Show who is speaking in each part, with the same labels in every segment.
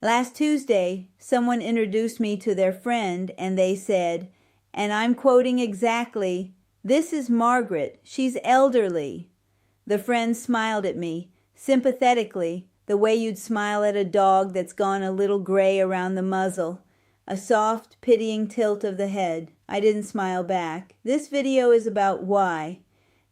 Speaker 1: Last Tuesday, someone introduced me to their friend and they said, and I'm quoting exactly, "This is Margaret. She's elderly." The friend smiled at me, sympathetically, the way you'd smile at a dog that's gone a little gray around the muzzle. A soft, pitying tilt of the head. I didn't smile back. This video is about why.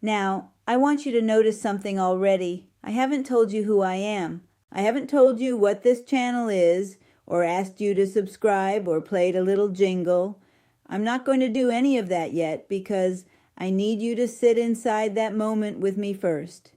Speaker 1: Now, I want you to notice something already. I haven't told you who I am. I haven't told you what this channel is, or asked you to subscribe, or played a little jingle. I'm not going to do any of that yet because I need you to sit inside that moment with me first.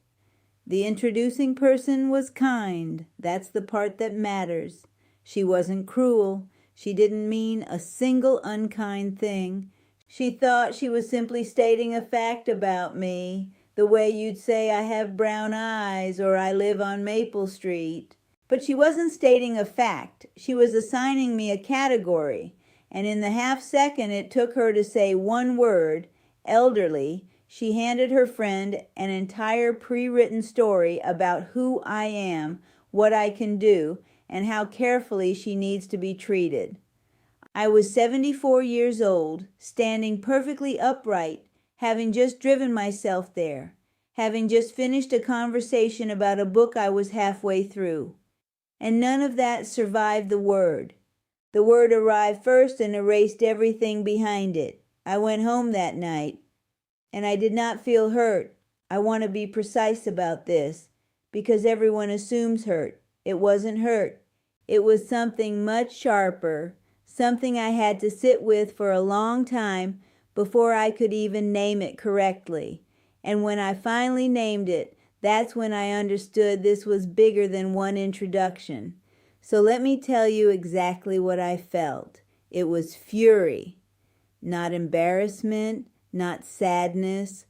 Speaker 1: The introducing person was kind. That's the part that matters. She wasn't cruel. She didn't mean a single unkind thing. She thought she was simply stating a fact about me, the way you'd say I have brown eyes or I live on Maple Street. But she wasn't stating a fact. She was assigning me a category. And in the half second it took her to say one word, elderly, she handed her friend an entire pre-written story about who I am, what I can do, and how carefully she needs to be treated. I was 74 years old, standing perfectly upright, having just driven myself there, having just finished a conversation about a book I was halfway through. And none of that survived the word. The word arrived first and erased everything behind it. I went home that night, and I did not feel hurt. I want to be precise about this, because everyone assumes hurt. It wasn't hurt. It was something much sharper, something I had to sit with for a long time before I could even name it correctly. And when I finally named it, that's when I understood this was bigger than one introduction. So let me tell you exactly what I felt. It was fury, not embarrassment, not sadness,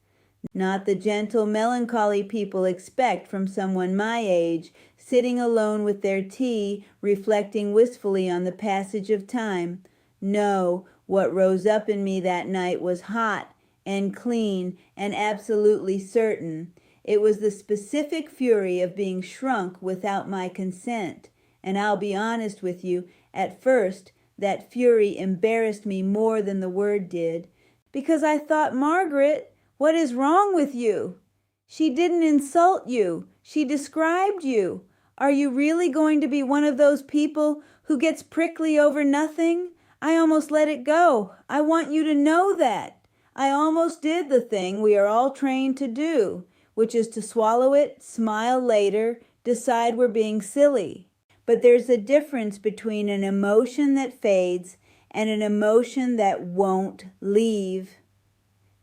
Speaker 1: not the gentle melancholy people expect from someone my age, sitting alone with their tea, reflecting wistfully on the passage of time. No, what rose up in me that night was hot and clean and absolutely certain. It was the specific fury of being shrunk without my consent. And I'll be honest with you, at first, that fury embarrassed me more than the word did, because I thought, Margaret, what is wrong with you? She didn't insult you. She described you. Are you really going to be one of those people who gets prickly over nothing? I almost let it go. I want you to know that. I almost did the thing we are all trained to do, which is to swallow it, smile later, decide we're being silly. But there's a difference between an emotion that fades and an emotion that won't leave.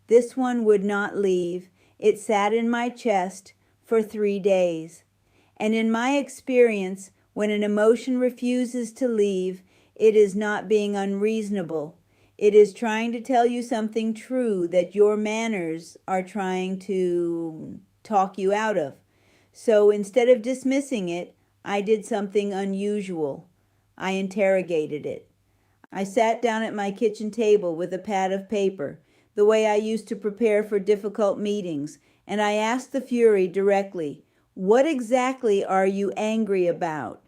Speaker 1: This one would not leave. It sat in my chest for 3 days. And in my experience, when an emotion refuses to leave, it is not being unreasonable. It is trying to tell you something true that your manners are trying to talk you out of. So instead of dismissing it, I did something unusual. I interrogated it. I sat down at my kitchen table with a pad of paper, the way I used to prepare for difficult meetings, and I asked the fury directly, "What exactly are you angry about?"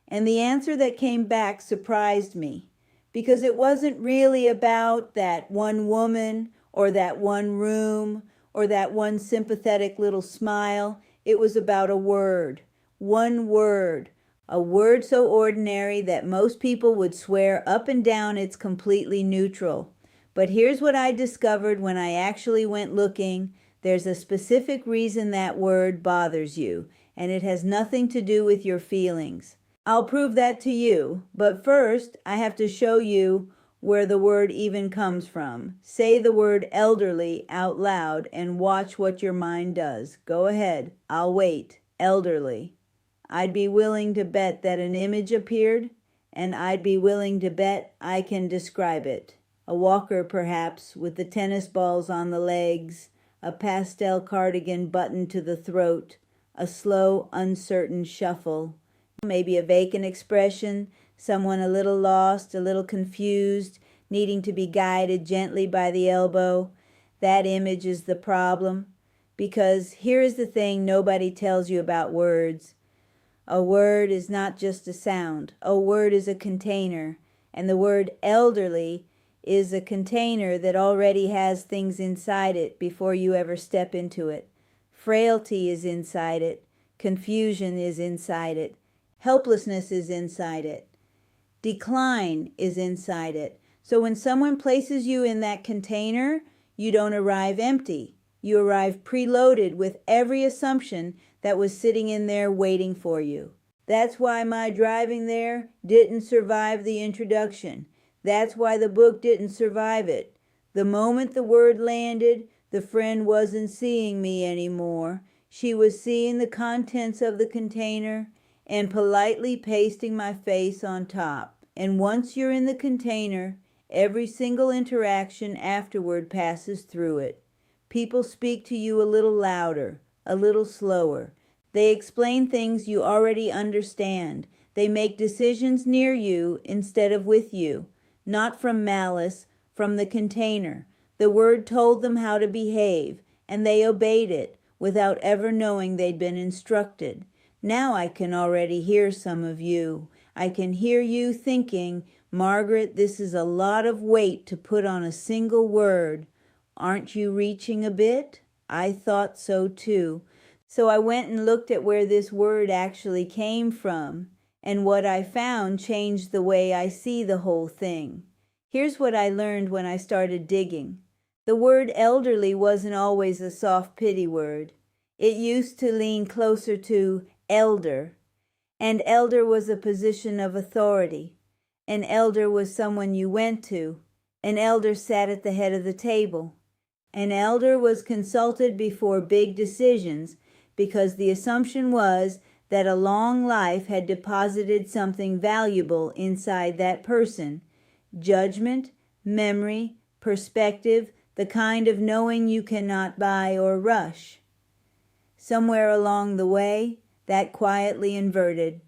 Speaker 1: And the answer that came back surprised me, because it wasn't really about that one woman or that one room or that one sympathetic little smile. It was about a word. One word, a word so ordinary that most people would swear up and down it's completely neutral. But here's what I discovered when I actually went looking. There's a specific reason that word bothers you, and it has nothing to do with your feelings. I'll prove that to you, but first I have to show you where the word even comes from. Say the word elderly out loud and watch what your mind does. Go ahead, I'll wait. Elderly. I'd be willing to bet that an image appeared, and I'd be willing to bet I can describe it. A walker, perhaps, with the tennis balls on the legs, a pastel cardigan buttoned to the throat, a slow, uncertain shuffle, maybe a vacant expression, someone a little lost, a little confused, needing to be guided gently by the elbow. That image is the problem, because here is the thing nobody tells you about words. A word is not just a sound. A word is a container. And the word elderly is a container that already has things inside it before you ever step into it. Frailty is inside it. Confusion is inside it. Helplessness is inside it. Decline is inside it. So when someone places you in that container, you don't arrive empty. You arrive preloaded with every assumption that was sitting in there waiting for you. That's why my driving there didn't survive the introduction. That's why the book didn't survive it. The moment the word landed, the friend wasn't seeing me anymore. She was seeing the contents of the container and politely pasting my face on top. And once you're in the container, every single interaction afterward passes through it. People speak to you a little louder, a little slower. They explain things you already understand. They make decisions near you instead of with you, not from malice, from the container. The word told them how to behave, and they obeyed it without ever knowing they'd been instructed. Now I can already hear some of you. I can hear you thinking, Margaret, this is a lot of weight to put on a single word. Aren't you reaching a bit? I thought so too. So I went and looked at where this word actually came from, and what I found changed the way I see the whole thing. Here's what I learned when I started digging. The word elderly wasn't always a soft pity word. It used to lean closer to elder, and elder was a position of authority. An elder was someone you went to. An elder sat at the head of the table. An elder was consulted before big decisions because the assumption was that a long life had deposited something valuable inside that person. Judgment, memory, perspective, the kind of knowing you cannot buy or rush. Somewhere along the way, that quietly inverted.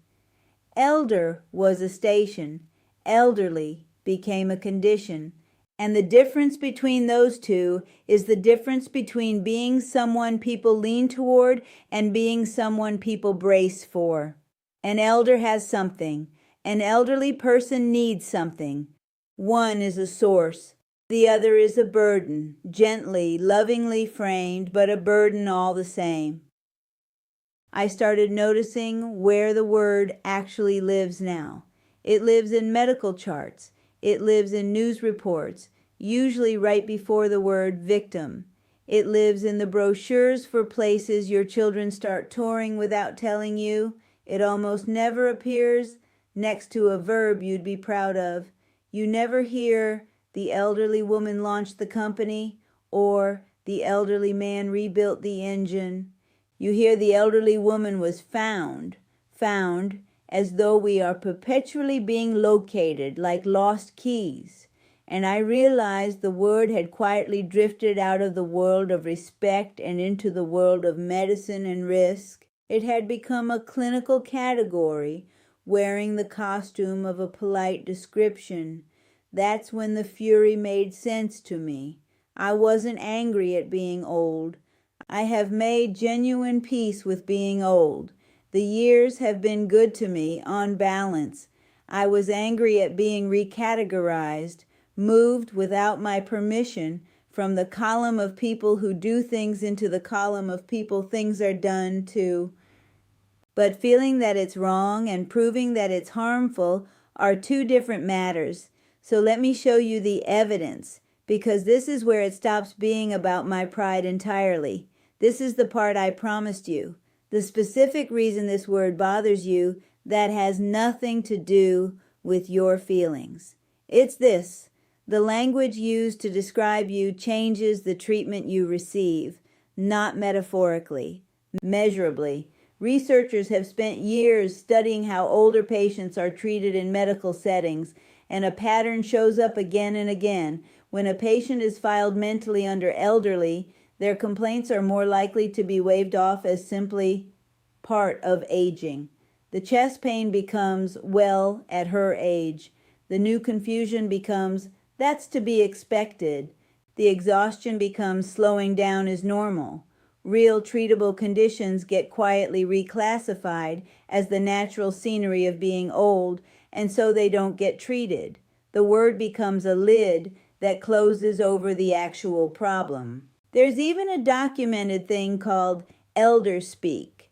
Speaker 1: Elder was a station. Elderly became a condition. And the difference between those two is the difference between being someone people lean toward and being someone people brace for. An elder has something. An elderly person needs something. One is a source. The other is a burden, gently, lovingly framed, but a burden all the same. I started noticing where the word actually lives now. It lives in medical charts. It lives in news reports, usually right before the word victim. It lives in the brochures for places your children start touring without telling you. It almost never appears next to a verb you'd be proud of. You never hear the elderly woman launched the company or the elderly man rebuilt the engine. You hear the elderly woman was found, as though we are perpetually being located like lost keys. And I realized the word had quietly drifted out of the world of respect and into the world of medicine and risk. It had become a clinical category, wearing the costume of a polite description. That's when the fury made sense to me. I wasn't angry at being old. I have made genuine peace with being old. The years have been good to me, on balance. I was angry at being recategorized, moved without my permission from the column of people who do things into the column of people things are done to. But feeling that it's wrong and proving that it's harmful are two different matters. So let me show you the evidence, because this is where it stops being about my pride entirely. This is the part I promised you. The specific reason this word bothers you that has nothing to do with your feelings. It's this. The language used to describe you changes the treatment you receive, not metaphorically, measurably. Researchers have spent years studying how older patients are treated in medical settings, and a pattern shows up again and again. When a patient is filed mentally under elderly, their complaints are more likely to be waved off as simply part of aging. The chest pain becomes, well, at her age. The new confusion becomes, that's to be expected. The exhaustion becomes, slowing down is normal. real treatable conditions get quietly reclassified as the natural scenery of being old, and so they don't get treated. The word becomes a lid that closes over the actual problem. There's even a documented thing called elder speak.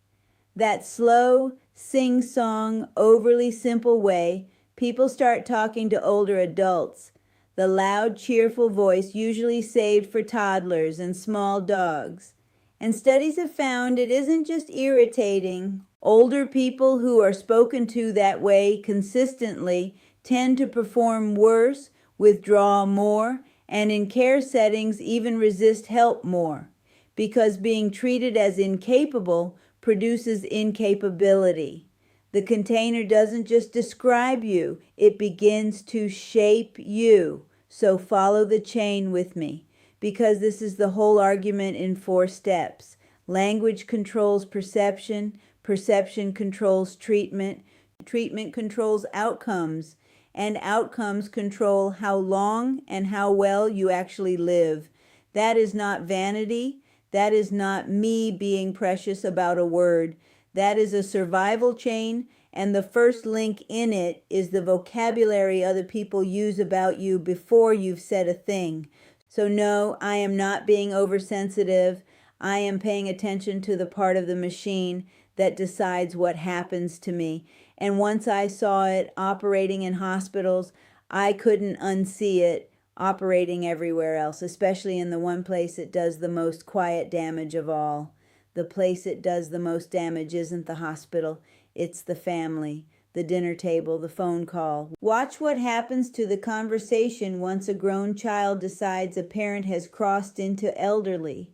Speaker 1: That slow, sing-song, overly simple way people start talking to older adults. The loud, cheerful voice usually saved for toddlers and small dogs. And studies have found it isn't just irritating. Older people who are spoken to that way consistently tend to perform worse, withdraw more, and in care settings even resist help more, because being treated as incapable produces incapability. The container doesn't just describe you, it begins to shape you. So follow the chain with me, because this is the whole argument in 4 steps. Language controls perception, perception controls treatment, treatment controls outcomes, and outcomes control how long and how well you actually live. That is not vanity. That is not me being precious about a word. That is a survival chain, and the first link in it is the vocabulary other people use about you before you've said a thing. So no, I am not being oversensitive. I am paying attention to the part of the machine that decides what happens to me. And once I saw it operating in hospitals, I couldn't unsee it operating everywhere else, especially in the one place it does the most quiet damage of all. The place it does the most damage isn't the hospital, it's the family, the dinner table, the phone call. Watch what happens to the conversation once a grown child decides a parent has crossed into elderly.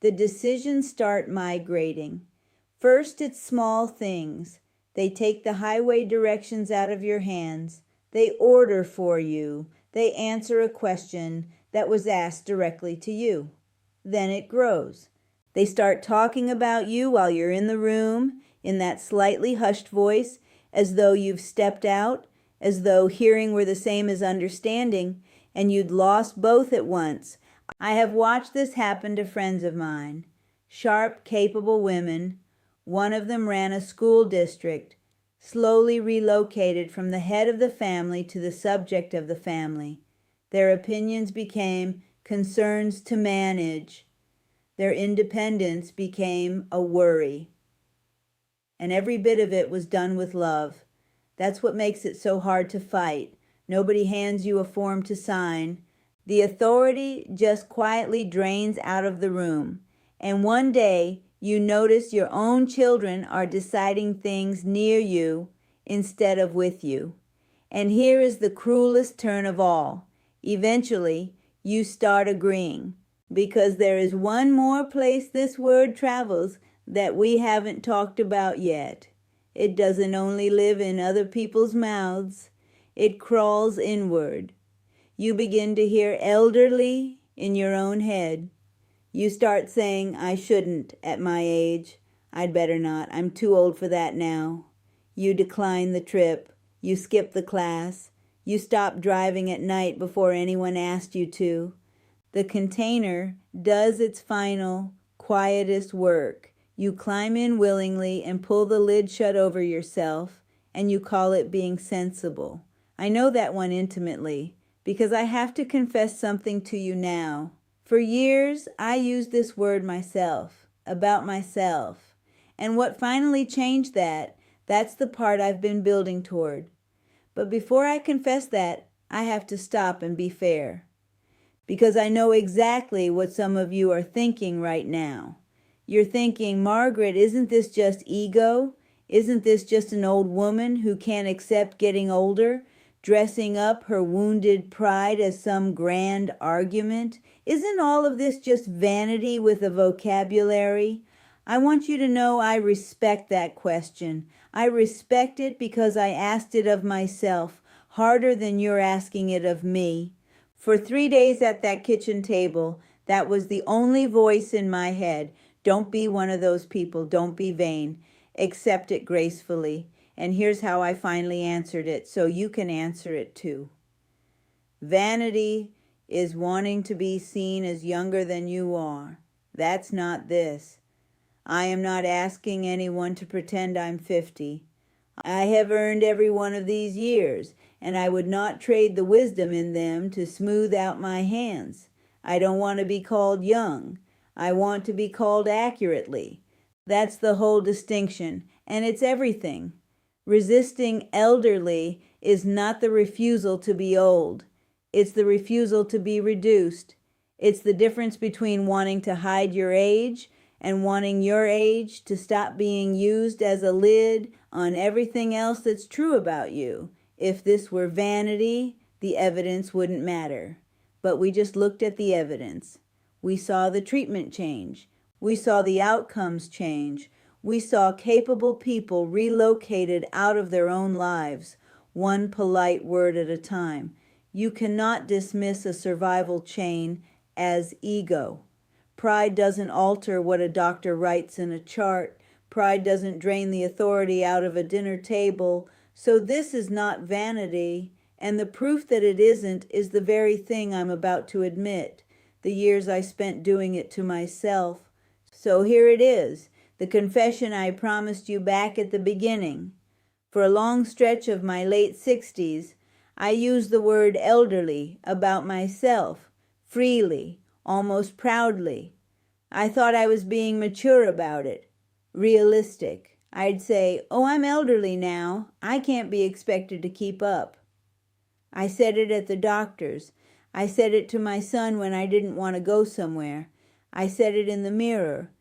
Speaker 1: The decisions start migrating. First, it's small things. They take the highway directions out of your hands. They order for you. They answer a question that was asked directly to you. Then it grows. They start talking about you while you're in the room, in that slightly hushed voice, as though you've stepped out, as though hearing were the same as understanding, and you'd lost both at once. I have watched this happen to friends of mine, sharp, capable women. One of them ran a school district, slowly relocated from the head of the family to the subject of the family. Their opinions became concerns to manage. Their independence became a worry. And every bit of it was done with love. That's what makes it so hard to fight. Nobody hands you a form to sign. The authority just quietly drains out of the room. And one day, you notice your own children are deciding things near you instead of with you. And here is the cruelest turn of all. Eventually, you start agreeing, because there is one more place this word travels that we haven't talked about yet. It doesn't only live in other people's mouths, it crawls inward. You begin to hear elderly in your own head. You start saying, I shouldn't at my age. I'd better not. I'm too old for that now. You decline the trip. You skip the class. You stop driving at night before anyone asked you to. The container does its final, quietest work. You climb in willingly and pull the lid shut over yourself, and you call it being sensible. I know that one intimately, because I have to confess something to you now. For years, I used this word myself, about myself. And what finally changed that, that's the part I've been building toward. But before I confess that, I have to stop and be fair. Because I know exactly what some of you are thinking right now. You're thinking, Margaret, isn't this just ego? Isn't this just an old woman who can't accept getting older, dressing up her wounded pride as some grand argument? Isn't all of this just vanity with a vocabulary? I want you to know I respect that question. I respect it because I asked it of myself, harder than you're asking it of me. For 3 days at that kitchen table, that was the only voice in my head. Don't be one of those people. Don't be vain. Accept it gracefully. And here's how I finally answered it, so you can answer it too. Vanity is wanting to be seen as younger than you are. That's not this. I am not asking anyone to pretend I'm 50. I have earned every one of these years, and I would not trade the wisdom in them to smooth out my hands. I don't want to be called young. I want to be called accurately. That's the whole distinction, and it's everything. Resisting elderly is not the refusal to be old. It's the refusal to be reduced. It's the difference between wanting to hide your age and wanting your age to stop being used as a lid on everything else that's true about you. If this were vanity, the evidence wouldn't matter. But we just looked at the evidence. We saw the treatment change. We saw the outcomes change. We saw capable people relocated out of their own lives, one polite word at a time. You cannot dismiss a survival chain as ego. Pride doesn't alter what a doctor writes in a chart. Pride doesn't drain the authority out of a dinner table. So this is not vanity, and the proof that it isn't is the very thing I'm about to admit, the years I spent doing it to myself. So here it is, the confession I promised you back at the beginning. For a long stretch of my late 60s, I used the word elderly about myself, freely, almost proudly. I thought I was being mature about it, realistic. I'd say, "Oh, I'm elderly now. I can't be expected to keep up." I said it at the doctor's. I said it to my son when I didn't want to go somewhere. I said it in the mirror.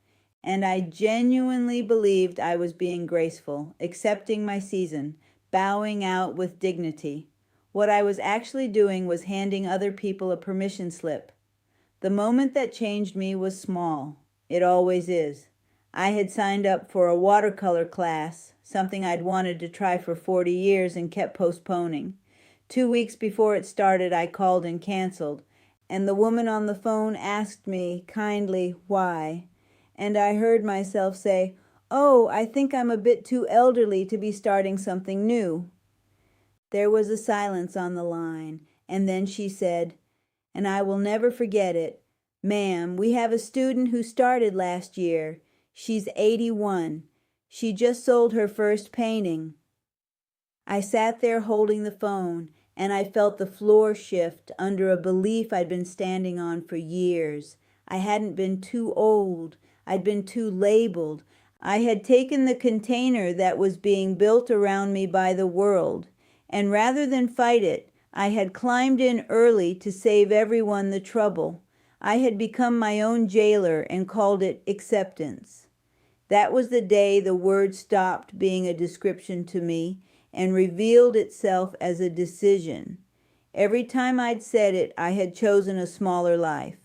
Speaker 1: And I genuinely believed I was being graceful, accepting my season, bowing out with dignity. What I was actually doing was handing other people a permission slip. The moment that changed me was small. It always is. I had signed up for a watercolor class, something I'd wanted to try for 40 years and kept postponing. 2 weeks before it started, I called and canceled, and the woman on the phone asked me kindly why. And I heard myself say, "Oh, I think I'm a bit too elderly to be starting something new." There was a silence on the line, and then she said, and I will never forget it, "Ma'am, we have a student who started last year. She's 81. She just sold her first painting." I sat there holding the phone, and I felt the floor shift under a belief I'd been standing on for years. I hadn't been too old. I'd been too labeled. I had taken the container that was being built around me by the world, and rather than fight it, I had climbed in early to save everyone the trouble. I had become my own jailer and called it acceptance. That was the day the word stopped being a description to me and revealed itself as a decision. Every time I'd said it, I had chosen a smaller life.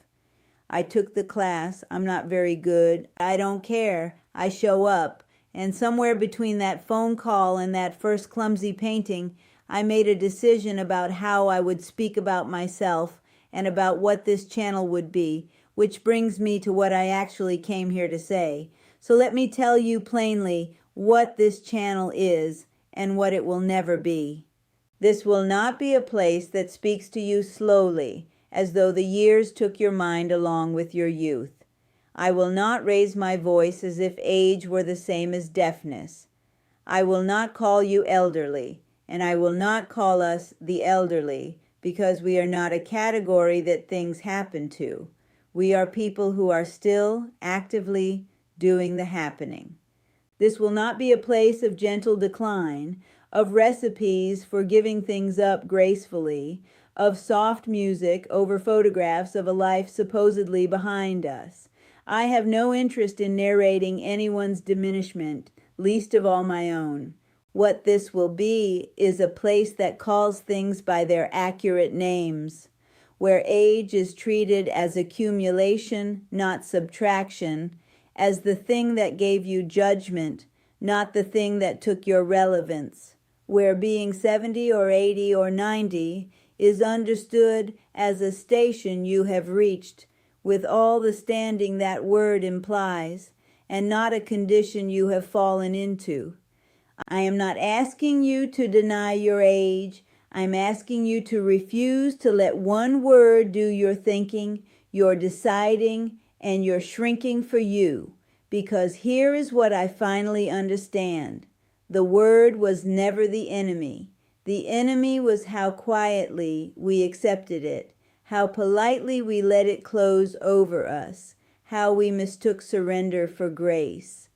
Speaker 1: I took the class. I'm not very good. I don't care. I show up. And somewhere between that phone call and that first clumsy painting, I made a decision about how I would speak about myself and about what this channel would be, which brings me to what I actually came here to say. So let me tell you plainly what this channel is and what it will never be. This will not be a place that speaks to you slowly, as though the years took your mind along with your youth. I will not raise my voice as if age were the same as deafness. I will not call you elderly, and I will not call us the elderly, because we are not a category that things happen to. We are people who are still actively doing the happening. This will not be a place of gentle decline, of recipes for giving things up gracefully, of soft music over photographs of a life supposedly behind us. I have no interest in narrating anyone's diminishment, least of all my own. What this will be is a place that calls things by their accurate names, where age is treated as accumulation, not subtraction, as the thing that gave you judgment, not the thing that took your relevance, where being 70 or 80 or 90 is understood as a station you have reached, with all the standing that word implies, and not a condition you have fallen into. I am not asking you to deny your age. I'm asking you to refuse to let one word do your thinking, your deciding, and you're shrinking for you, because here is what I finally understand. The word was never the enemy. The enemy was how quietly we accepted it, how politely we let it close over us, how we mistook surrender for grace.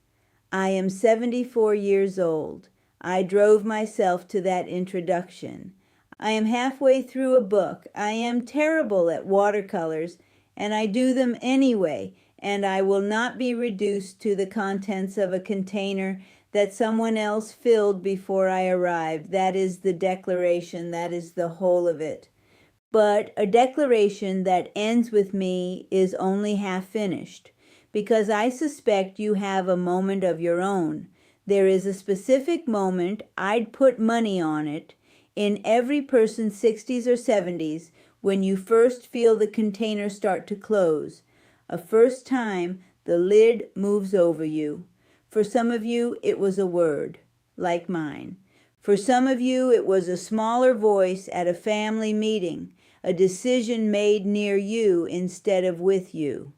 Speaker 1: I am 74 years old. I drove myself to that introduction. I am halfway through a book. I am terrible at watercolors, and I do them anyway, and I will not be reduced to the contents of a container that someone else filled before I arrived. That is the declaration. That is the whole of it. But a declaration that ends with me is only half finished, because I suspect you have a moment of your own. There is a specific moment, I'd put money on it, in every person's 60s or 70s when you first feel the container start to close. A first time the lid moves over you. For some of you, it was a word, like mine. For some of you, it was a smaller voice at a family meeting, a decision made near you instead of with you.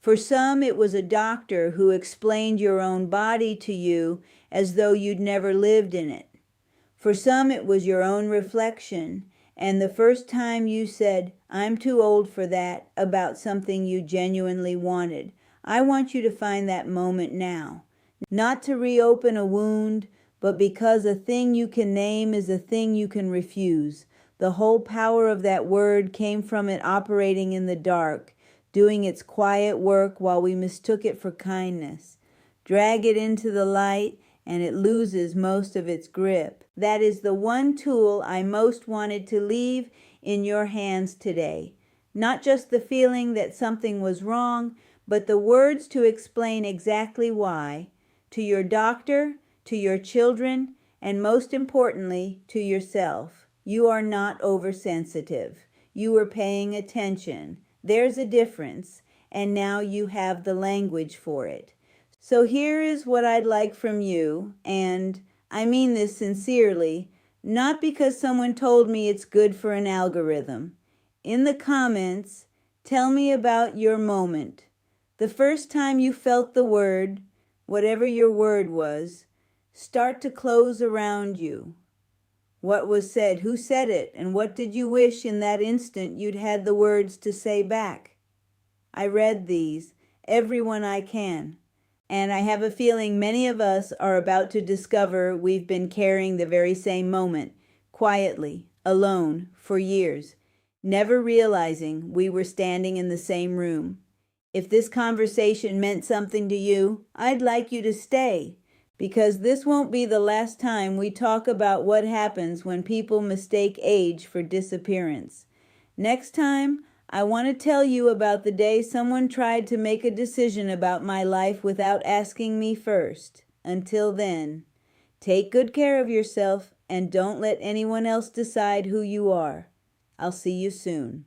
Speaker 1: For some, it was a doctor who explained your own body to you as though you'd never lived in it. For some, it was your own reflection, and the first time you said, "I'm too old for that," about something you genuinely wanted. I want you to find that moment now. Not to reopen a wound, but because a thing you can name is a thing you can refuse. The whole power of that word came from it operating in the dark, doing its quiet work while we mistook it for kindness. Drag it into the light, and it loses most of its grip. That is the one tool I most wanted to leave in your hands today. Not just the feeling that something was wrong, but the words to explain exactly why, to your doctor, to your children, and most importantly, to yourself. You are not oversensitive. You are paying attention. There's a difference, and now you have the language for it. So here is what I'd like from you, and I mean this sincerely, not because someone told me it's good for an algorithm. In the comments, tell me about your moment. The first time you felt the word, whatever your word was, start to close around you. What was said? Who said it? And what did you wish in that instant you'd had the words to say back? I read these, every one I can, and I have a feeling many of us are about to discover we've been carrying the very same moment, quietly, alone, for years, never realizing we were standing in the same room. If this conversation meant something to you, I'd like you to stay, because this won't be the last time we talk about what happens when people mistake age for disappearance. Next time, I want to tell you about the day someone tried to make a decision about my life without asking me first. Until then, take good care of yourself and don't let anyone else decide who you are. I'll see you soon.